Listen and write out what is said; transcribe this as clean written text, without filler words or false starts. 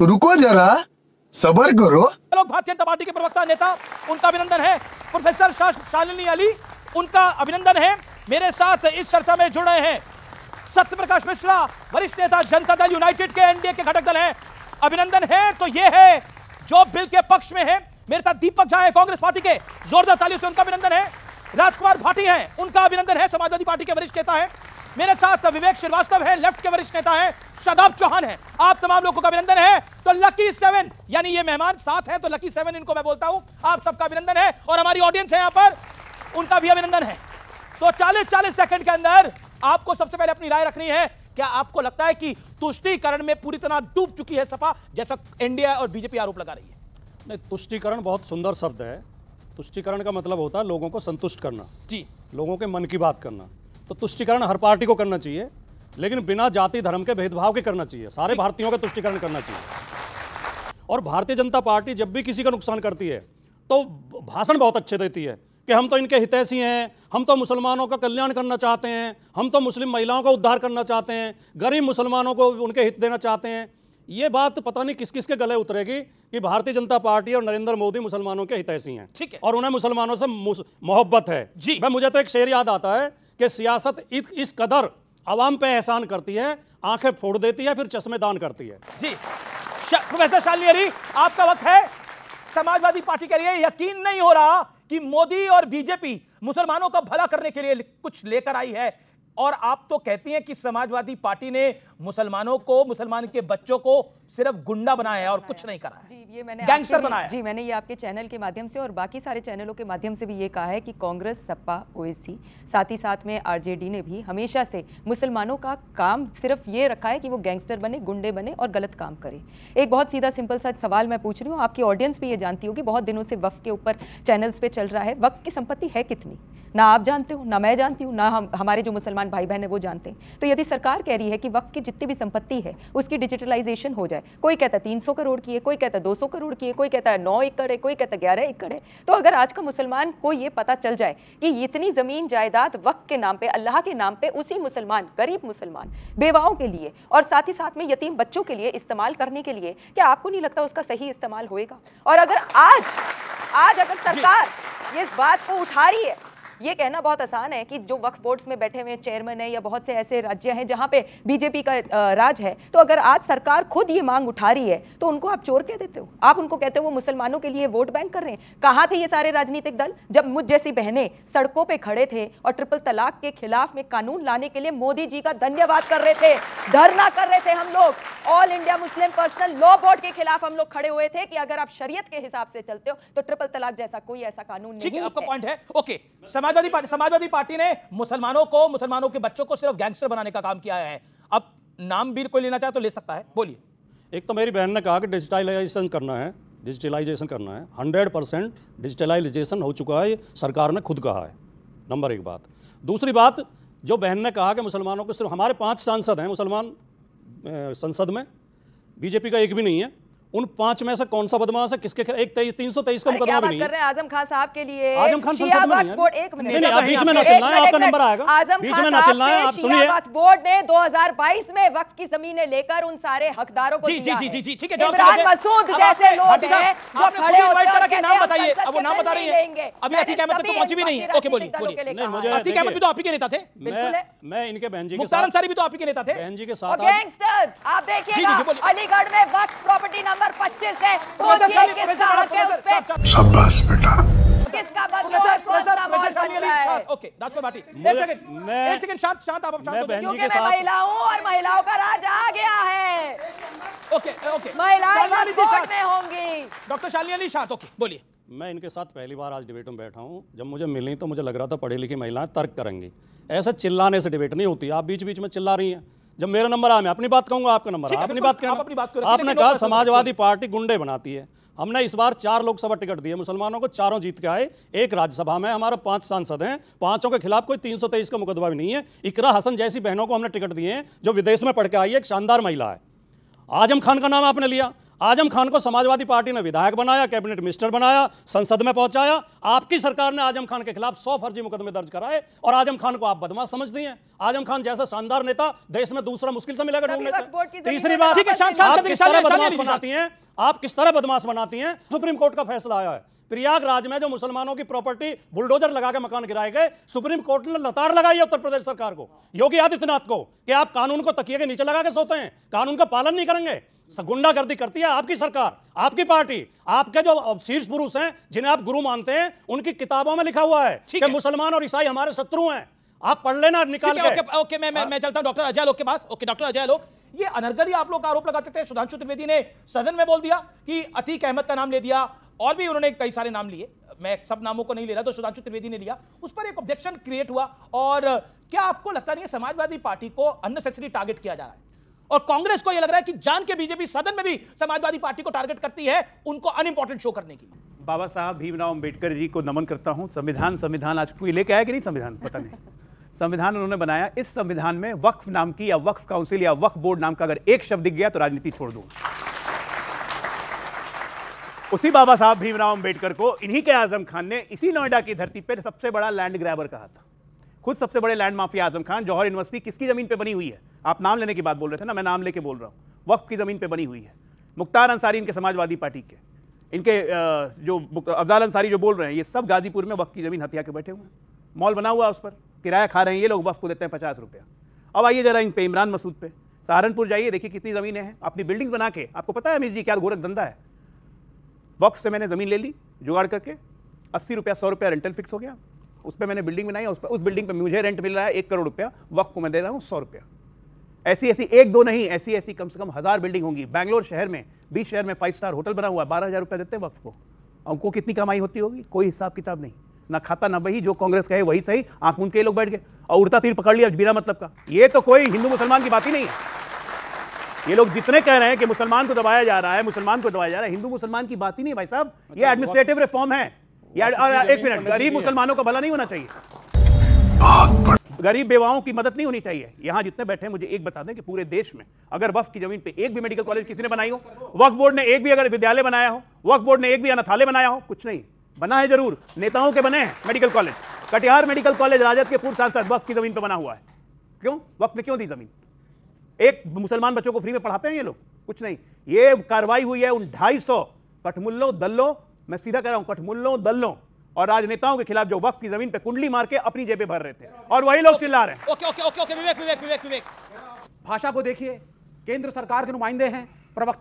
तो रुको जरा, सबर करो। लोग भारतीय जनता पार्टी के प्रवक्ता नेता, उनका अभिनंदन है। प्रोफेसर शालिनी अली, उनका अभिनंदन है। मेरे साथ इस चर्चा में जुड़ रहे हैं सत्य प्रकाश मिश्रा, वरिष्ठ नेता जनता दल यूनाइटेड के एनडीए के घटक दल हैं। अभिनंदन है तो ये है जो बिल के पक्ष में है। मेरे साथ दीपक झा है कांग्रेस पार्टी के, जोरदार तालियों से उनका अभिनंदन है। राजकुमार भाटी हैं, उनका अभिनंदन है, समाजवादी पार्टी के वरिष्ठ नेता है। मेरे साथ विवेक श्रीवास्तव है, लेफ्ट के वरिष्ठ नेता है। शादाब चौहान है। आप तमाम लोगों का अभिनंदन है। तो लकी 7 यानी ये मेहमान साथ हैं तो लकी 7 इनको मैं बोलता हूं। आप सबका अभिनंदन है और हमारी ऑडियंस है यहां पर, उनका भी अभिनंदन है। तो 40-40 सेकंड के अंदर आपको सबसे पहले अपनी राय रखनी है। क्या आपको लगता है कि तुष्टीकरण में पूरी तरह डूब चुकी है सपा, जैसा एनडीए और बीजेपी आरोप लगा रही है? नहीं, तुष्टीकरण बहुत सुंदर शब्द है। तुष्टीकरण का मतलब होता है लोगों को संतुष्ट करना, जी, लोगों के मन की बात करना। तो तुष्टीकरण हर पार्टी को करना चाहिए, लेकिन बिना जाति धर्म के भेदभाव के करना चाहिए। सारे भारतीयों का तुष्टीकरण करना चाहिए। और भारतीय जनता पार्टी जब भी किसी का नुकसान करती है तो भाषण बहुत अच्छे देती है कि हम तो इनके हितैषी हैं, हम तो मुसलमानों का कल्याण करना चाहते हैं, हम तो मुस्लिम महिलाओं का उद्धार करना चाहते हैं, गरीब मुसलमानों को उनके हित देना चाहते हैं। ये बात पता नहीं किस किस के गले उतरेगी कि भारतीय जनता पार्टी और नरेंद्र मोदी मुसलमानों के हितैषी हैं, ठीक है, और उन्हें मुसलमानों से मोहब्बत है जी। मुझे तो एक शेर याद आता है कि सियासत इस कदर आवाम पे एहसान करती है, आंखें फोड़ देती है, फिर चश्मे दान करती है जी। प्रोफेसर शालिनी अली, आपका वक्त है। समाजवादी पार्टी के लिए यकीन नहीं हो रहा कि मोदी और बीजेपी मुसलमानों का भला करने के लिए कुछ लेकर आई है, और आप तो कहती हैं कि समाजवादी पार्टी ने मुसलमानों को, मुसलमान के बच्चों को सिर्फ गुंडा बनाया है और कुछ नहीं करा है, जी, ये मैंने गैंगस्टर बनाया। जी, मैंने ये आपके चैनल के माध्यम से और बाकी सारे चैनलों के माध्यम से भी ये कहा है कि कांग्रेस, सपा, ओवैसी, साथ ही साथ में आरजेडी ने भी हमेशा से मुसलमानों का काम सिर्फ ये रखा है कि वो गैंगस्टर बने, गुंडे बने और गलत काम करे। एक बहुत सीधा सिंपल सा सवाल मैं पूछ रही हूँ, आपकी ऑडियंस भी ये जानती होगी, बहुत दिनों से वक्फ के ऊपर चैनल्स पे चल रहा है, वक्फ की संपत्ति है कितनी? ना आप जानते हो, ना मैं जानती हूँ, ना हमारे जो मुसलमान भाई बहन है वो जानते हैं। तो यदि सरकार कह रही है कि वक्फ की जितनी भी संपत्ति है उसकी डिजिटलाइजेशन हो जाए, कोई कहता है 300 करोड़ की है, कोई कहता है 200 करोड़ की है, कोई कहता है 9 एकड़ है, कोई कहता है 11 एकड़ है, तो अगर आज का मुसलमान को ये पता चल जाए कि इतनी जमीन जायदाद वक्फ के नाम पे, अल्लाह के नाम पे, उसी मुसलमान, गरीब मुसलमान, बेवाओं के लिए और साथ ही साथ में यतीम बच्चों के लिए इस्तेमाल करने के लिए, क्या आपको नहीं लगता उसका सही इस्तेमाल होएगा? और अगर आज अगर सरकार ये इस बात को उठा रही है, ये कहना बहुत आसान है कि जो वक्फ बोर्ड्स में बैठे हुए चेयरमैन है या बहुत से ऐसे राज्य हैं जहां पे बीजेपी का राज है, तो अगर आज सरकार खुद ये मांग उठा रही है तो उनको आप चोर कह देते हो, आप उनको कहते हो वो मुसलमानों के लिए वोट बैंक कर रहे हैं। कहां थे ये सारे राजनीतिक दल जब मुझ जैसी बहनें सड़कों पे खड़े थे और ट्रिपल तलाक के खिलाफ में कानून लाने के लिए मोदी जी का धन्यवाद कर रहे थे, धरना कर रहे थे? हम लोग all India Muslim personal law board के खिलाफ हम लोग खड़े हुए थे कि अगर आप शरीयत के हिसाब से चलते हो तो ट्रिपल तलाक जैसा कोई ऐसा कानून नहीं है। आपका पॉइंट है, ओके। समाजवादी पार्टी ने मुसलमानों के बच्चों को सिर्फ गैंगस्टर बनाने का काम किया है। अब नाम भी कोई लेना चाहे तो ले सकता है, बोलिए। एक तो मेरी बहन ने कहा कि डिजिटलाइजेशन करना है, 100% डिजिटलाइजेशन हो चुका है, ये सरकार ने खुद कहा है, नंबर 1 बात। दूसरी बात, जो बहन ने कहा कि मुसलमानों को सिर्फ, हमारे 5 सांसद हैं मुसलमान संसद में, बीजेपी का एक भी नहीं है। उन 5 में से कौन सा बदमाश है? किसके 323 का मुकदमा भी नहीं है। आजम खान साहब के लिए आजम खान संसद में नहीं है। एक मिनट, नहीं, बीच में ना चलना है, आपका नंबर आएगा। बीच में ना चलना है, आप सुनिए। वक्फ बोर्ड ने 2022 में वक्फ की जमीनें लेकर उन सारे हकदारों को दिया है। जी, ठीक है। इमरान मसूद जैसे लोग हैं, वो खड़े होकर के नाम बताइए। अब वो नाम बता रही है, अभी अतीक अहमद तक तो पहुंची भी नहीं है। ओके, बोलिए। नहीं, मुझे अतीक अहमद भी तो आप ही के नेता थे। मैं इनके बहन जी के मुख्तार अंसारी भी तो आप ही के नेता थे। बहन जी के साथ गैंगस्टर्स, आप देखिएगा अलीगढ़ में वक्फ प्रॉपर्टी नंबर 25 है, शाबाश बेटा। किसका बदला कौन सा मॉल बन रहा है? ओके, राजकुमार भाटी, एक सेकंड शांत आप शांत हो जाइए, क्योंकि मैं महिला हूं और महिलाओं का राज आ गया है। ओके, महिलाएं वोट में होंगी। डॉक्टर शालिनी अली शांत, ओके, बोलिए। मैं इनके साथ पहली बार आज डिबेट में बैठा हूं। जब मुझे मिली तो मुझे लग रहा था पढ़ी लिखी महिलाएं तर्क करेंगी, ऐसे चिल्लाने से डिबेट नहीं होती। आप बीच बीच में चिल्ला रही हैं। जब मेरा नंबर आया मैं अपनी बात कहूंगा, आपका नंबर आप अपनी बात कहना। आपने कहा समाजवादी पार्टी गुंडे बनाती है। हमने इस बार 4 लोकसभा टिकट दिए मुसलमानों को, 4 जीत के आए, 1 राज्यसभा में। हमारा 5 सांसद हैं, 5 के खिलाफ कोई 323 का मुकदमा भी नहीं है। इकरा हसन जैसी बहनों को हमने टिकट दिए हैं जो विदेश में पढ़ के आई है, एक शानदार महिला है। आजम खान का नाम आपने लिया। आजम खान को समाजवादी पार्टी ने विधायक बनाया, कैबिनेट मिनिस्टर बनाया, संसद में पहुंचाया। आपकी सरकार ने आजम खान के खिलाफ 100 फर्जी मुकदमे दर्ज कराए और आजम खान को आप बदमाश समझती हैं। आजम खान जैसा शानदार नेता देश में दूसरा मुश्किल से मिलेगा ढूंढने से। तीसरी बात, आप किस तरह बदमाश बनाती हैं, आप किस तरह बदमाश बनाती हैं। सुप्रीम कोर्ट का फैसला आया है, प्रयागराज में जो मुसलमानों की प्रॉपर्टी बुलडोजर लगा के मकान गिराए गए, सुप्रीम कोर्ट ने लताड़ लगाई है उत्तर प्रदेश सरकार को, योगी आदित्यनाथ को, कि आप कानून को तकिए के नीचे लगा के सोते हैं, कानून का पालन नहीं करेंगे। गुंडागर्दी करती है आपकी सरकार, आपकी पार्टी। आपके जो शीर्ष पुरुष हैं जिन्हें आप गुरु मानते हैं, उनकी किताबों में लिखा हुआ है कि मुसलमान और ईसाई हमारे शत्रु हैं। आप पढ़ लेना निकाल के। ओके, मैं चलता हूं डॉक्टर अजय लोक के पास। ओके डॉक्टर अजय लोक, ये अनर्गली आप लोग आरोप लगाते थे। सुधांशु त्रिवेदी ने सदन में बोल दिया कि अतीक अहमद का नाम ले दिया, और भी उन्होंने कई सारे नाम लिए, मैं सब नामों को नहीं ले रहा, तो सुधांशु त्रिवेदी ने लिया, उस पर एक ऑब्जेक्शन क्रिएट हुआ। और क्या आपको लगता नहीं है समाजवादी पार्टी को अननेसेसरी टारगेट किया जा रहा है, और कांग्रेस को यह लग रहा है कि जान के बीजेपी सदन में भी समाजवादी पार्टी को टारगेट करती है, उनको अनइंपॉर्टेंट शो करने की? बाबा साहब भीमराव अंबेडकर जी को नमन करता हूं। संविधान आज कोई लेके आया कि नहीं, संविधान पता नहीं। संविधान उन्होंने बनाया, इस संविधान में वक्फ नाम की या वक्फ काउंसिल या वक्फ बोर्ड नाम का अगर एक शब्द दिख गया तो राजनीति छोड़ दूंगा। उसी बाबा साहब भीमराव अंबेडकर को इन्हीं के आजम खान ने इसी नोएडा की धरती पर सबसे बड़ा लैंड ग्रैबर कहा था। खुद सबसे बड़े लैंड माफिया आजम खान। जौहर यूनिवर्सिटी किसकी जमीन पे बनी हुई है? आप नाम लेने की बात बोल रहे थे ना, मैं नाम लेके बोल रहा हूं। वक्फ की जमीन पे बनी हुई है। मुख्तार अंसारी इनके समाजवादी पार्टी के, इनके जो अफजाल अंसारी जो बोल रहे हैं, ये सब गाजीपुर में वक्फ की जमीन हथिया के बैठे हुए हैं। मॉल बना हुआ है, उस पर किराया खा रहे हैं ये लोग, वक्फ को देते हैं 50 रुपया। अब आइए जरा इन पे, इमरान मसूद पे, सहारनपुर जाइए, देखिए कितनी ज़मीनें हैं, अपनी बिल्डिंग्स बना के। आपको पता है अमीर जी क्या गोरख धंधा है? वक्फ से मैंने ज़मीन ले ली जुगाड़ करके, 80 रुपया 100 रुपया रेंटल फिक्स हो गया, उस पर मैंने बिल्डिंग बनाई, उस बिल्डिंग पे मुझे रेंट मिल रहा है 1 करोड़ रुपया, वक्फ को मैं दे रहा हूँ 100 रुपया। ऐसी एक दो नहीं, ऐसी कम से कम 1000 बिल्डिंग होंगी। बैंगलोर शहर में, 20 शहर में 5 स्टार होटल बना हुआ है, 12,000 रुपया देते हैं वक्फ को। उनको कितनी कमाई होती होगी, कोई हिसाब किताब नहीं, ना खाता ना बही, जो कांग्रेस कहे वही सही, आंख मूंद के लोग बैठ गए और उड़ता तीर पकड़ लिया बिना मतलब का। ये तो कोई हिंदू मुसलमान की बात ही नहीं है। ये लोग जितने कह रहे हैं कि मुसलमान को दबाया जा रहा है, मुसलमान को दबाया जा रहा है, हिंदू मुसलमान की बात ही नहीं भाई साहब, ये एडमिनिस्ट्रेटिव रिफॉर्म है। एक मिनट, गरीब मुसलमानों का भला नहीं होना चाहिए, गरीब बेवाओं की मदद नहीं होनी चाहिए। यहां जितने बैठे हैं मुझे एक बता दें कि पूरे देश में अगर वक्फ की जमीन पे एक भी मेडिकल कॉलेज किसी ने बनाई हो, वक्फ बोर्ड ने एक भी अगर विद्यालय बनाया हो, वक्फ बोर्ड ने एक भी अनाथालय बनाया हो? कुछ नहीं बना है। जरूर नेताओं के बने हैं medical college. Katihar medical college राजद के पूर्व सांसद वक्फ की जमीन पे बना हुआ है। क्यों? वक्फ ने क्यों दी जमीन? एक मुसलमान बच्चों को फ्री में पढ़ाते हैं ये लोग? कुछ नहीं। ये कार्रवाई हुई है उन 250 कठमुल्लों दल्लों, मैं सीधा कह रहा हूं, कठमुल्लों दल्लों और राजनेताओं के खिलाफ जो वक्फ की जमीन पे कुंडली मार के अपनी जेबें भर रहे थे, और वही लोग चिल्ला रहे हैं। ओके विवेक, भाषा को देखिए, केंद्र सरकार के नुमाइंदे हैं, प्रवक्ता